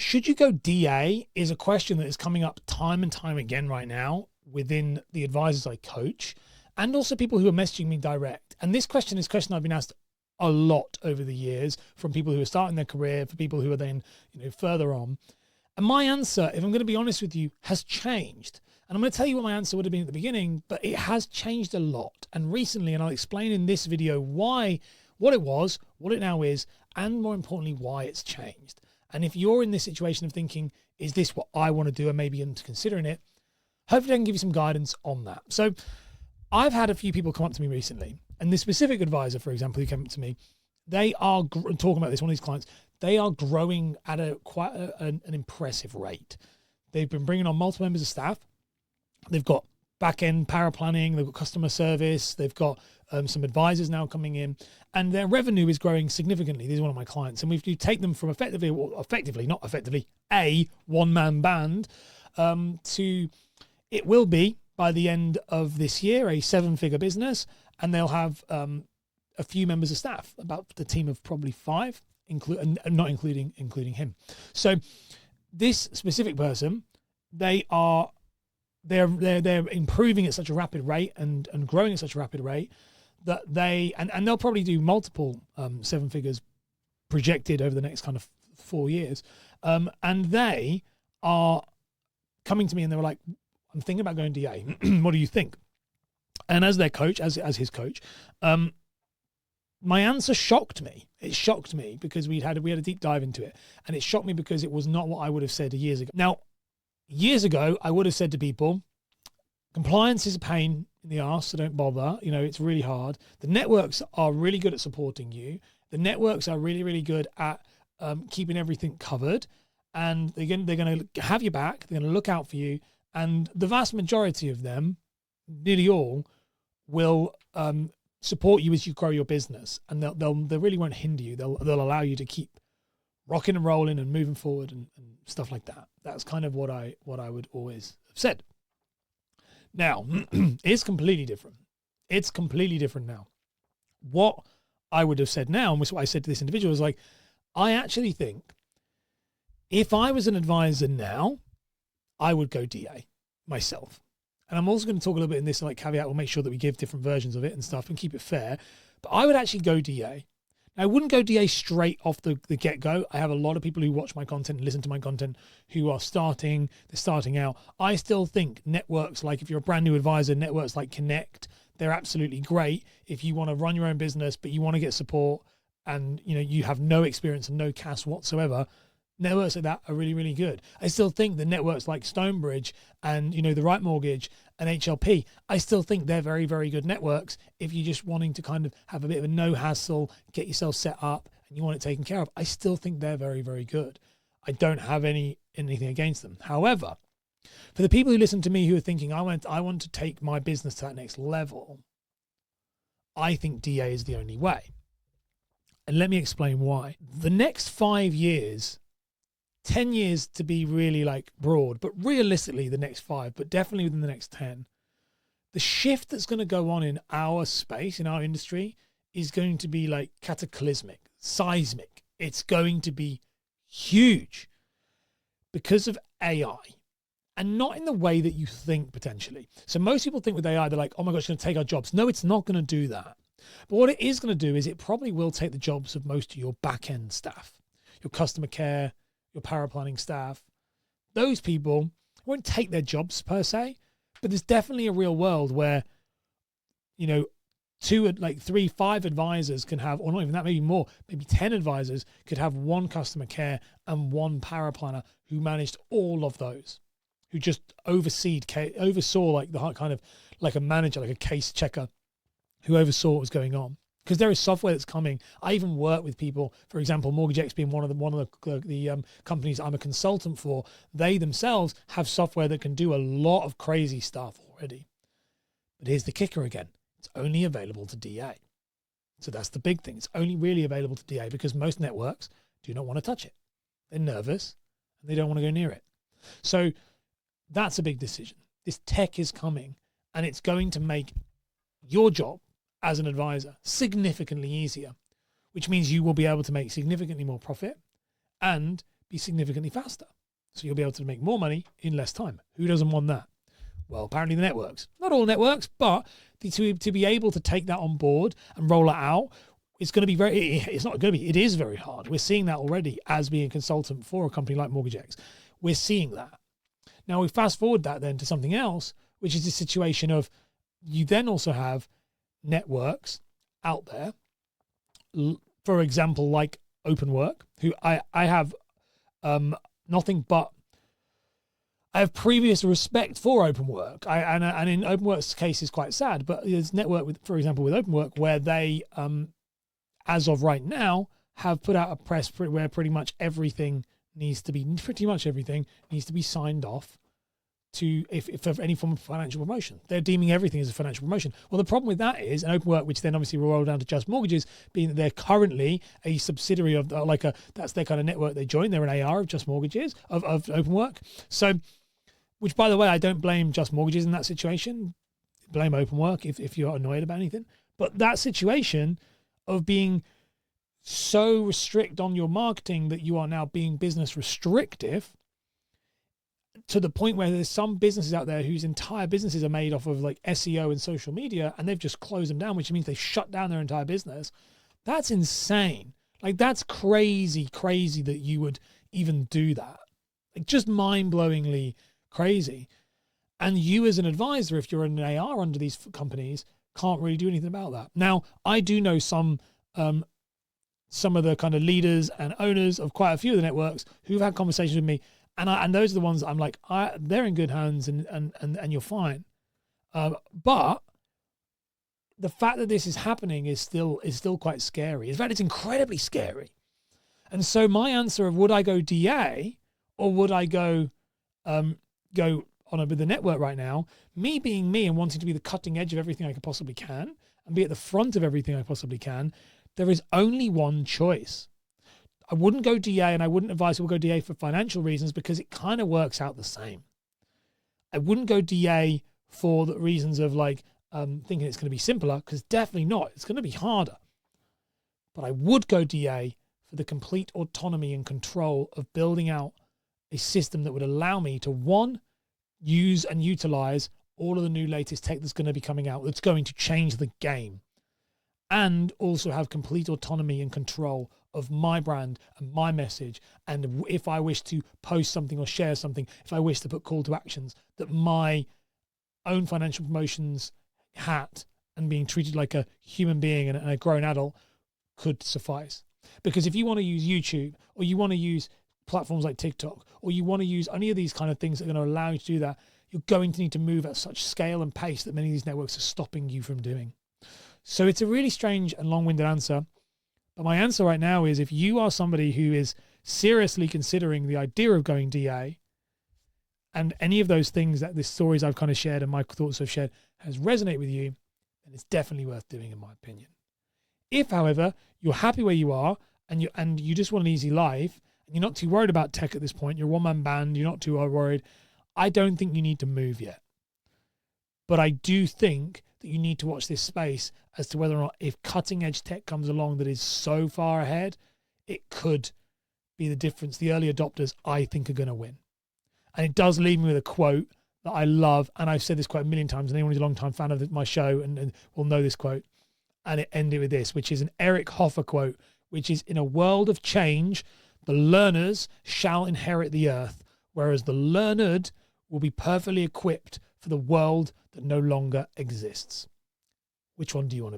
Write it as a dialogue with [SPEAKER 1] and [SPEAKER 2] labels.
[SPEAKER 1] should you go DA is a question that is coming up time and time again right now within the advisors I coach, and also people who are messaging me direct. And this question is a question I've been asked a lot over the years from people who are starting their career, for people who are then, further on. And my answer, if I'm going to be honest with you, has changed. And I'm going to tell you what my answer would have been at the beginning, but it has changed a lot. And recently, and I'll explain in this video what it was, what it now is, and more importantly, why it's changed. And if you're in this situation of thinking, is this what I want to do, and maybe into considering it, hopefully I can give you some guidance on that. So I've had a few people come up to me recently, and this specific advisor, for example, who came up to me, they are talking about this, one of these clients, they are growing at quite an impressive rate. They've been bringing on multiple members of staff. They've got back-end power planning, they've got customer service, they've got some advisors now coming in, and their revenue is growing significantly. These are one of my clients, and you take them from not effectively, a one-man band to, it will be, by the end of this year, a 7-figure business, and they'll have a few members of staff, about the team of probably 5, not including him. So this specific person, they're improving at such a rapid rate and growing at such a rapid rate that and they'll probably do multiple 7 figures projected over the next kind of 4 years. And they are coming to me and they were like, I'm thinking about going DA. What do you think? And as their coach, as his coach, my answer shocked me. It shocked me because we had a deep dive into it, and it shocked me because it was not what I would have said years ago. Now, years ago, I would have said to people, compliance is a pain in the arse, so don't bother. It's really hard. The networks are really good at supporting you. The networks are really, really good at keeping everything covered, and they're going to have your back. They're going to look out for you. And the vast majority of them, nearly all, will support you as you grow your business, and they really won't hinder you. They'll allow you to keep rocking and rolling and moving forward and stuff like that. That's kind of what I would always have said. Now, it's completely different. It's completely different now. What I would have said now, and what I said to this individual, is like, I actually think if I was an advisor now, I would go DA myself. And I'm also going to talk a little bit in this caveat. We'll make sure that we give different versions of it and stuff and keep it fair. But I would actually go DA. Now, I wouldn't go DA straight off the get-go. I have a lot of people who watch my content and listen to my content who are starting out. I still think networks, like if you're a brand new advisor, networks like Connect, they're absolutely great. If you want to run your own business, but you want to get support and you have no experience and no cash whatsoever, networks like that are really, really good. I still think the networks like Stonebridge and, the Right Mortgage and HLP, I still think they're very, very good networks if you're just wanting to kind of have a bit of a no hassle, get yourself set up and you want it taken care of. I still think they're very, very good. I don't have anything against them. However, for the people who listen to me who are thinking, I want to take my business to that next level, I think DA is the only way. And let me explain why. The next 5 years, 10 years to be really broad, but realistically the next 5, but definitely within the next 10, the shift that's going to go on in our space, in our industry, is going to be cataclysmic, seismic. It's going to be huge because of AI, and not in the way that you think potentially. So most people think with AI, they're like, oh my gosh, it's going to take our jobs. No, it's not going to do that. But what it is going to do is it probably will take the jobs of most of your back-end staff, your customer care, your power planning staff. Those people won't take their jobs per se, but there's definitely a real world where, 2, 3, 5 advisors can have, or not even that, maybe more, maybe 10 advisors could have 1 customer care and 1 power planner who managed all of those, who just oversaw the kind of like a manager, like a case checker, who oversaw what was going on. Because there is software that's coming. I even work with people, for example, MortgageX being one of the companies I'm a consultant for. They themselves have software that can do a lot of crazy stuff already. But here's the kicker again. It's only available to DA. So that's the big thing. It's only really available to DA because most networks do not want to touch it. They're nervous and they don't want to go near it. So that's a big decision. This tech is coming and it's going to make your job as an advisor significantly easier, which means you will be able to make significantly more profit and be significantly faster. So you'll be able to make more money in less time. Who doesn't want that? Well, apparently the networks. Not all networks, but to be able to take that on board and roll it out, it's going to be it is very hard. We're seeing that already as being a consultant for a company like MortgageX. We're seeing that. Now we fast forward that then to something else, which is the situation of you then also have networks out there, for example, like Openwork, who I have nothing but I have previous respect for Openwork. And in Openwork's case is quite sad, but there's network for example, with Openwork, where they, as of right now, have put out a press where pretty much everything needs to be signed off to if any form of financial promotion. They're deeming everything as a financial promotion. Well, the problem with that is, and Openwork, which then obviously will roll down to Just Mortgages, being that they're currently a subsidiary of that's their kind of network they joined. They're an AR of Just Mortgages, of Openwork. So, which by the way, I don't blame Just Mortgages in that situation. Blame Openwork if you're annoyed about anything. But that situation of being so restrict on your marketing that you are now being business restrictive, to the point where there's some businesses out there whose entire businesses are made off of like SEO and social media, and they've just closed them down, which means they shut down their entire business. That's insane. Like, that's crazy that you would even do that. Like, just mind-blowingly crazy. And you as an advisor, if you're an AR under these companies, can't really do anything about that. Now, I do know some of the kind of leaders and owners of quite a few of the networks who've had conversations with me, and those are the ones that I'm like, they're in good hands and you're fine. But the fact that this is happening is still quite scary. In fact, it's incredibly scary. And so my answer of would I go DA or would I go on with the network right now, me being me and wanting to be the cutting edge of everything I could possibly can and be at the front of everything I possibly can, there is only one choice. I wouldn't go DA, and I wouldn't advise people go DA for financial reasons because it kind of works out the same. I wouldn't go DA for the reasons of like thinking it's going to be simpler, because definitely not. It's going to be harder. But I would go DA for the complete autonomy and control of building out a system that would allow me to, one, use and utilize all of the new latest tech that's going to be coming out, that's going to change the game, and also have complete autonomy and control of my brand and my message. And if I wish to post something or share something, if I wish to put call to actions, that my own financial promotions hat and being treated like a human being and a grown adult could suffice. Because if you want to use YouTube, or you want to use platforms like TikTok, or you want to use any of these kind of things that are going to allow you to do that, you're going to need to move at such scale and pace that many of these networks are stopping you from doing. So it's a really strange and long-winded answer. But my answer right now is, if you are somebody who is seriously considering the idea of going DA, and any of those things that the stories I've kind of shared and my thoughts I've shared has resonated with you, then it's definitely worth doing, in my opinion. If, however, you're happy where you are and you just want an easy life, and you're not too worried about tech at this point, you're a one-man band, you're not too worried, I don't think you need to move yet. But I do think that you need to watch this space as to whether or not, if cutting edge tech comes along that is so far ahead, it could be the difference. The early adopters, I think, are going to win. And it does leave me with a quote that I love, and I've said this quite a million times, and anyone who's a long-time fan of my show and will know this quote, and it ended with this, which is an Eric Hoffer quote, which is, "In a world of change, the learners shall inherit the earth, whereas the learned will be perfectly equipped for the world that no longer exists." Which one do you want to be?